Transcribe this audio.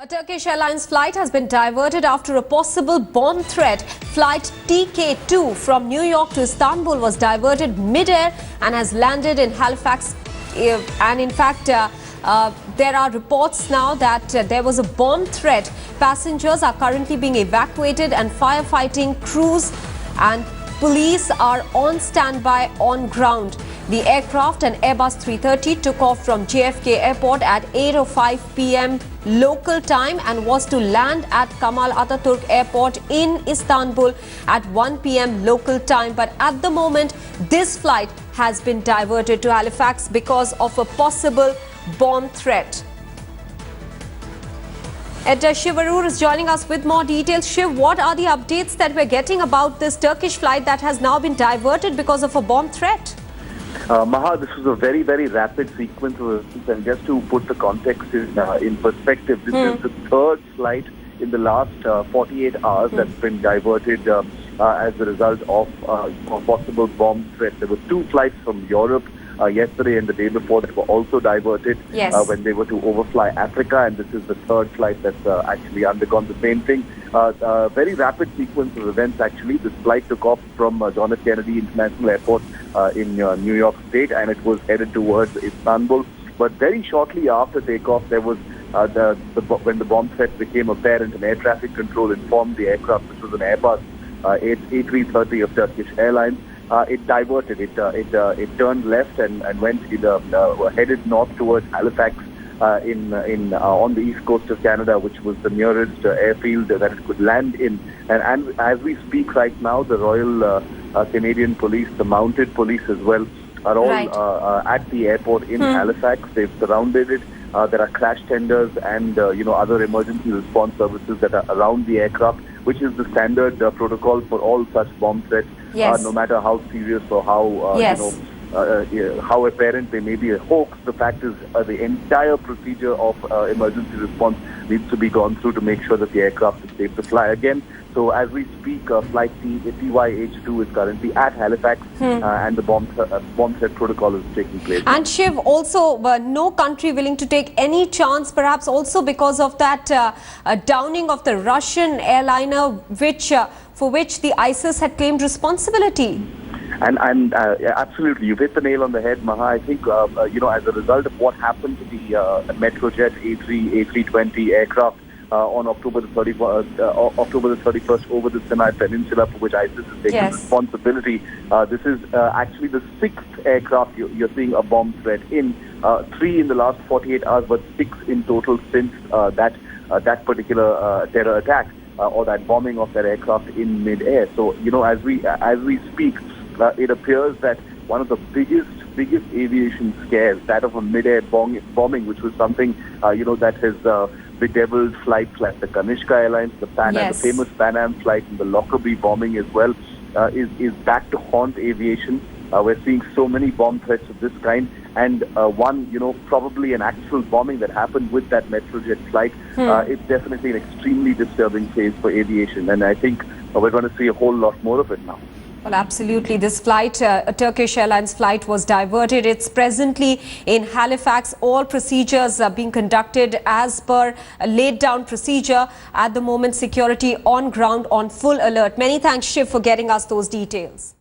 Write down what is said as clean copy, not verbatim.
A Turkish Airlines flight has been diverted after a possible bomb threat. Flight TK2 from New York to Istanbul was diverted mid-air and has landed in Halifax. And in fact, there are reports now that there was a bomb threat. Passengers are currently being evacuated and firefighting crews and police are on standby on ground. The aircraft, an Airbus A-330, took off from JFK Airport at 8:05 p.m. local time and was to land at Kemal Atatürk Airport in Istanbul at 1 p.m. local time. But at the moment, this flight has been diverted to Halifax because of a possible bomb threat. Shiv Arur is joining us with more details. Shiv, what are the updates that we're getting about this Turkish flight that has now been diverted because of a bomb threat? Maha, this was a very, very rapid sequence of events, and just to put the context in perspective, this is the third flight in the last 48 hours that's been diverted as a result of a possible bomb threat. There were two flights from Europe yesterday and the day before that were also diverted when they were to overfly Africa, and this is the third flight that's actually undergone the same thing. Very rapid sequence of events actually. This flight took off from John F. Kennedy International Airport in New York State, and it was headed towards Istanbul. But very shortly after takeoff, there was when the bomb threat became apparent, and air traffic control informed the aircraft, which was an Airbus A-330 of Turkish Airlines. It diverted. It turned left and went headed north towards Halifax on the east coast of Canada, which was the nearest airfield that it could land in. And as we speak right now, the Royal Canadian Police, the Mounted Police as well, are all at the airport in Halifax. They've surrounded it. There are crash tenders and other emergency response services that are around the aircraft, which is the standard protocol for all such bomb threats, no matter how serious or how apparent they may be a hoax. The fact is the entire procedure of emergency response needs to be gone through to make sure that the aircraft is safe to fly again. So as we speak, flight TYH2 is currently at Halifax and the bomb threat protocol is taking place. And Shiv, also no country willing to take any chance, perhaps also because of that downing of the Russian airliner, for which the ISIS had claimed responsibility. And absolutely, you've hit the nail on the head, Maha. I think, as a result of what happened to the Metrojet A320 aircraft on October the 31st over the Sinai Peninsula, for which ISIS is taking responsibility. This is actually the sixth aircraft you're seeing a bomb threat in. 3 in the last 48 hours, but 6 in total since that particular terror attack or that bombing of that aircraft in mid-air. So, as we speak, it appears that one of the biggest aviation scares, that of a mid-air bombing, which was something that has bedeviled flights like the Turkish Airlines, the famous Pan Am flight, and the Lockerbie bombing as well, is back to haunt aviation. We're seeing so many bomb threats of this kind, and one, probably an actual bombing that happened with that Metrojet flight. It's definitely an extremely disturbing phase for aviation, and I think we're going to see a whole lot more of it now. Well, absolutely. This flight, a Turkish Airlines flight, was diverted. It's presently in Halifax. All procedures are being conducted as per a laid down procedure. At the moment, security on ground on full alert. Many thanks, Shiv, for getting us those details.